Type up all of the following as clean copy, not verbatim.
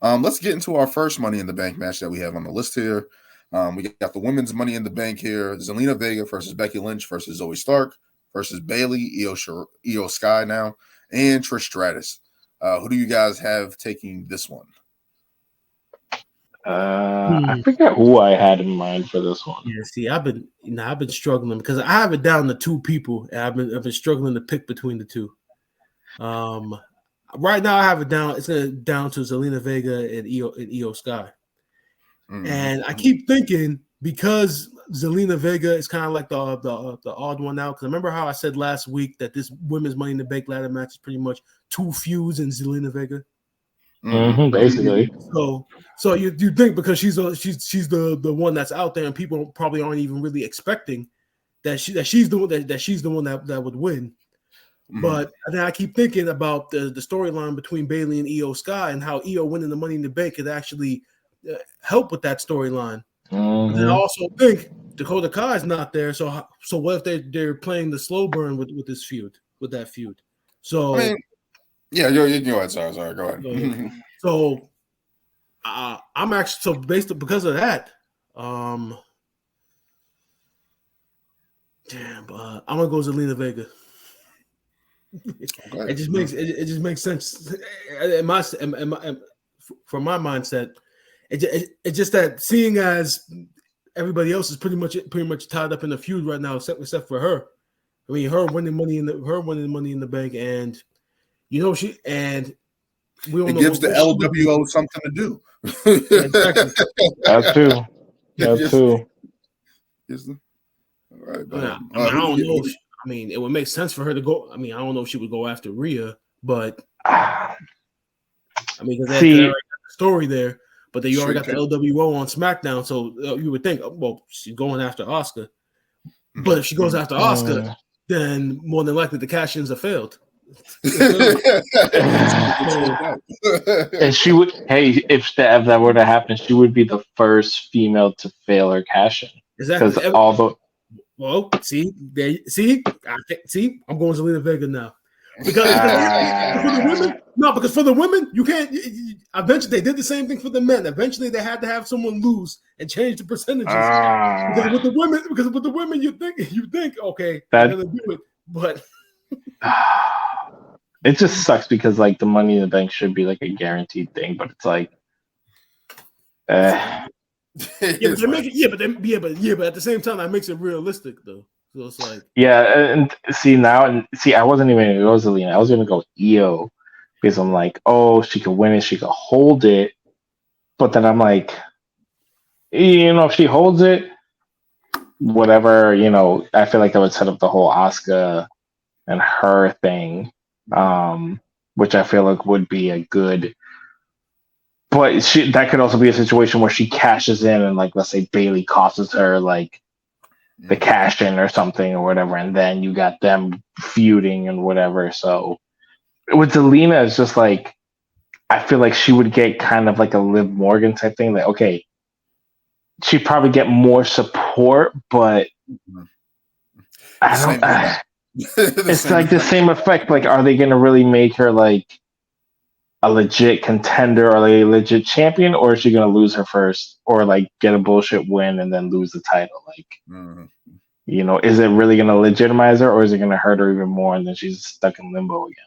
Let's get into our first Money in the Bank match that we have on the list here. We got the women's Money in the Bank here. Zelina Vega versus Becky Lynch versus Zoe Stark versus Bayley, Io Sky now, and Trish Stratus. Who do you guys have taking this one? I forget who I had in mind for this one. Yeah, see, I've been struggling because I have it down to two people, and I've been struggling to pick between the two. Right now I have it down. It's down to Zelina Vega and Io Sky, and I keep thinking because Zelina Vega is kind of like the odd one out. Because remember how I said last week that this women's Money in the Bank ladder match is pretty much two feuds in Zelina Vega. Basically. So you think because she's the one that's out there and people probably aren't even really expecting that she's the one that would win. But then I keep thinking about the storyline between Bayley and Io Sky and how Io winning the Money in the Bank could actually help with that storyline. And then I also think Dakota Kai is not there, so what if they're playing the slow burn with this feud, with that feud? So yeah, you go ahead. Sorry, go ahead. So I'm actually because of that. I'm gonna go Zelina Vega. It just makes sense from my mindset. It's just that seeing as everybody else is pretty much tied up in the feud right now, except for her. I mean, her winning Money in the Bank, and we don't it gives the LWO something to do. Exactly. That too. All right, I don't know. I mean, it would make sense for her to go. I mean, I don't know if she would go after Rhea, but I mean, because they already got the story there, but you already got the LWO on SmackDown, so you would think, well, she's going after Asuka. But if she goes after Asuka, then more than likely the cash-ins have failed. And she would, if that were to happen, she would be the first female to fail her cash-in. Exactly. Well, I'm going Zelina Vega now. Because for the women, because for the women, you can't. Eventually, they did the same thing for the men. Eventually, they had to have someone lose and change the percentages. Because with the women, you think, okay, they're gonna do it, but it just sucks because like the Money in the Bank should be like a guaranteed thing, but it's like, but at the same time, that makes it realistic though. So it's like, I wasn't even gonna go Zelina. I was gonna go Io because I'm like, oh, she could win it, she could hold it, but then I'm like, if she holds it, whatever, I feel like that would set up the whole Asuka and her thing, which I feel like would be a good. But that could also be a situation where she cashes in and, like, let's say Bayley costs her, like, the cash in or something or whatever, and then you got them feuding and whatever. So with Zelina, it's just like, I feel like she would get kind of like a Liv Morgan type thing. Like, okay, she'd probably get more support, but I don't. It's like the same effect. Like, are they going to really make her like a legit contender or like a legit champion, or is she going to lose her first, or like get a bullshit win and then lose the title? Like, is it really going to legitimize her, or is it going to hurt her even more and then she's stuck in limbo again?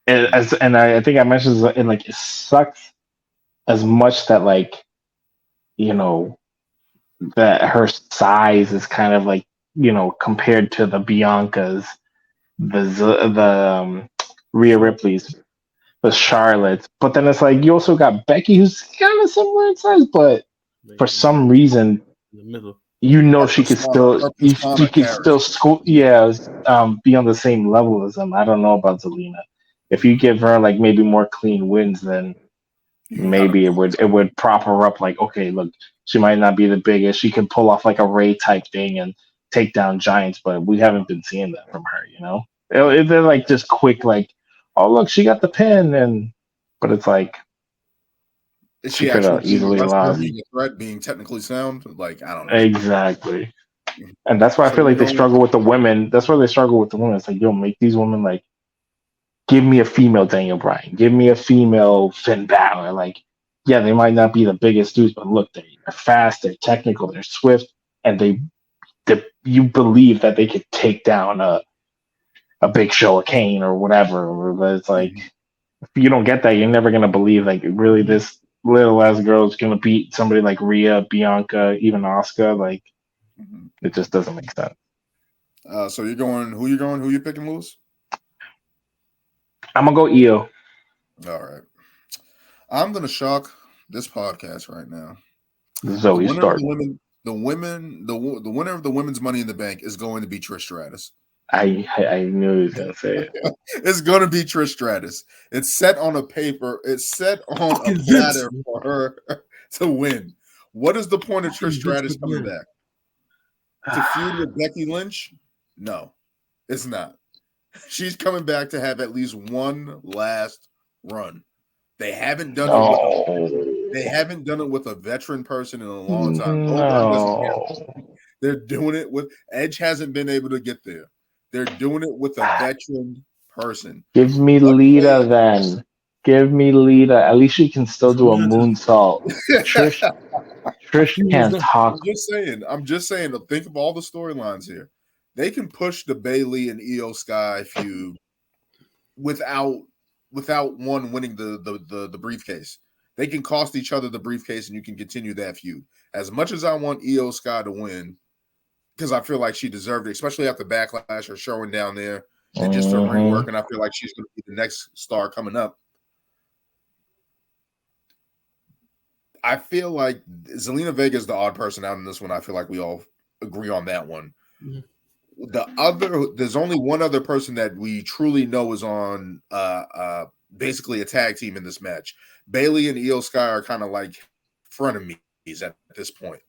And I think I mentioned it, like, it sucks as much that, like, that her size is kind of like, compared to the Biancas, the Rhea Ripley's, the Charlottes, but then it's like you also got Becky, who's kind of similar in size, but for some reason, in the middle, she could still be on the same level as them. I don't know about Zelina. If you give her like maybe more clean wins, then maybe it would prop her up. Like, okay, look, she might not be the biggest. She can pull off like a Ray type thing and take down giants, but we haven't been seeing that from her. They're like just quick, like, oh look, she got the pin, but it's like she could have easily lost. Being a threat, being technically sound, like, I don't know. Exactly, and that's why I feel like they struggle with the women. That's why they struggle with the women. It's like, make these women like give me a female Daniel Bryan, give me a female Finn Balor. Like, yeah, they might not be the biggest dudes, but look, they're fast, they're technical, they're swift, and you believe that they could take down a Big Show, a Kane, or whatever. But it's like, if you don't get that, you're never gonna believe like really this little ass girl is gonna beat somebody like Rhea, Bianca, even Asuka. Like, it just doesn't make sense. So you're going? Who you going? Who you picking, Lewis? I'm gonna go Io. All right. I'm gonna shock this podcast right now. Zoe Stark. The winner of the Women's Money in the Bank is going to be Trish Stratus. I knew he was gonna say it. It's going to be Trish Stratus. It's set on a paper. It's set on a platter for her to win. What is the point of Trish Stratus coming back? To feud with Becky Lynch? No, it's not. She's coming back to have at least one last run. They haven't done it. They haven't done it with a veteran person in a long time. They're doing it with Edge. Hasn't been able to get there. They're doing it with a veteran person. Give me Lita then. Give me Lita. At least she can still do a moonsault. Trish can't talk. I'm just saying. Think of all the storylines here. They can push the Bayley and Io Sky feud without one winning the briefcase. They can cost each other the briefcase, and you can continue that feud. As much as I want Io Sky to win, because I feel like she deserved it, especially after Backlash or showing down there and just her ring work, and I feel like she's going to be the next star coming up. I feel like Zelina Vega is the odd person out in this one. I feel like we all agree on that one. Mm-hmm. There's only one other person that we truly know is on basically a tag team in this match. Bayley and Io Sky are kind of like frenemies at this point.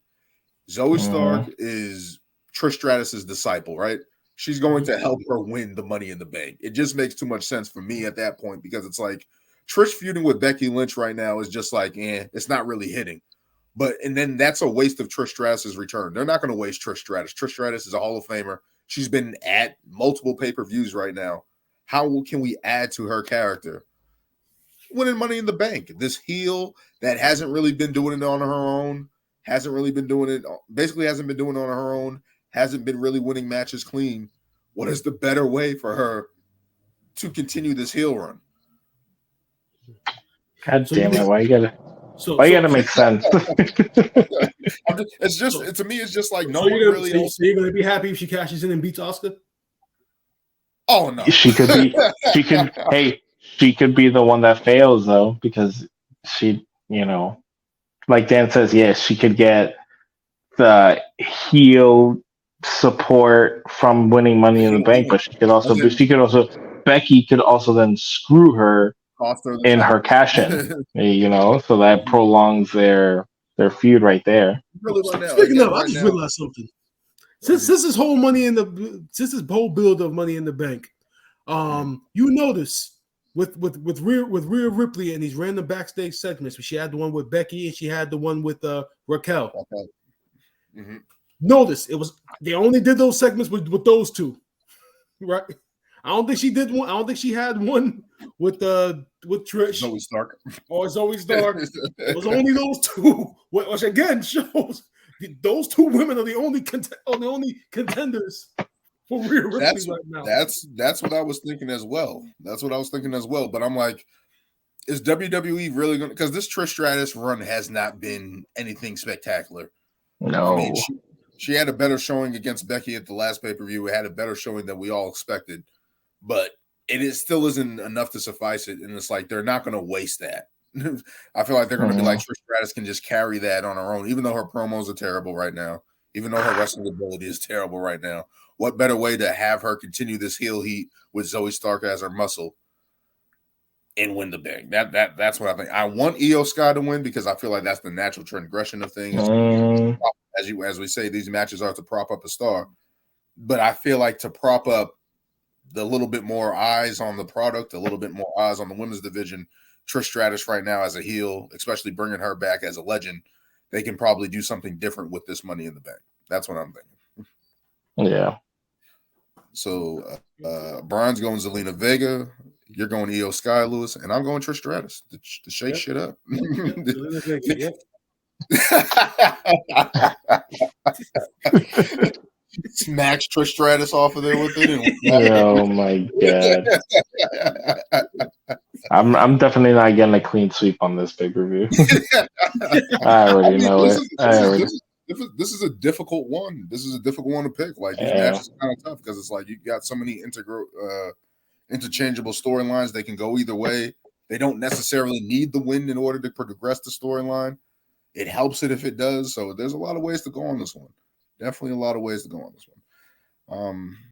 Zoe Stark is Trish Stratus's disciple, right? She's going to help her win the Money in the Bank. It just makes too much sense for me at that point, because it's like Trish feuding with Becky Lynch right now is just like, it's not really hitting. And then that's a waste of Trish Stratus's return. They're not going to waste Trish Stratus. Trish Stratus is a Hall of Famer. She's been at multiple pay-per-views right now. How can we add to her character? Winning Money in the Bank. This heel that hasn't really been doing it on her own, hasn't been doing it on her own, hasn't been really winning matches clean. What is the better way for her to continue this heel run? God damn it! Why you gotta make sense? To me, it's just like no one really. So you're gonna be happy if she cashes in and beats Asuka? Oh no, she could be. She could be the one that fails though, because she, like Dan says, yes, she could get the heel support from winning Money in the Bank, but Becky could also then screw her in her cash in, so that prolongs their feud right there. Speaking of, I just realized something. Since this whole whole build of Money in the Bank, you notice with Rhea Ripley and these random backstage segments, she had the one with Becky and she had the one with Raquel. Okay. Mm-hmm. Notice they only did those segments with those two, right? I don't think she did one. I don't think she had one with Trish. Zoe Stark. Or Zoe Stark. It was only those two, which again shows those two women are the only contenders for Rhea Ripley right now. That's what I was thinking as well. But I'm like, is WWE really going to? Because this Trish Stratus run has not been anything spectacular. No. I mean, she had a better showing against Becky at the last pay-per-view. It had a better showing than we all expected. But still isn't enough to suffice it. And it's like they're not going to waste that. I feel like they're going to be like Trish Stratus can just carry that on her own, even though her promos are terrible right now, even though her wrestling ability is terrible right now. What better way to have her continue this heel heat with Zoe Stark as her muscle and win the bag? That's what I think. I want Io Sky to win because I feel like that's the natural transgression of things. As we say, these matches are to prop up a star. But I feel like to prop up the little bit more eyes on the product, a little bit more eyes on the women's division, Trish Stratus right now as a heel, especially bringing her back as a legend, they can probably do something different with this Money in the Bank. That's what I'm thinking. Yeah. So Brian's going Zelina Vega. You're going Io Sky, Lewis, and I'm going Trish Stratus to shake shit up. Smacks Trish Stratus off of there with it. Oh my god! I'm definitely not getting a clean sweep on this pay-per-view. I already know it. This is a difficult one. This is a difficult one to pick. Like these matches are kind of tough because it's like you got so many interchangeable storylines. They can go either way. They don't necessarily need the win in order to progress the storyline. It helps it if it does. So there's a lot of ways to go on this one. Definitely a lot of ways to go on this one.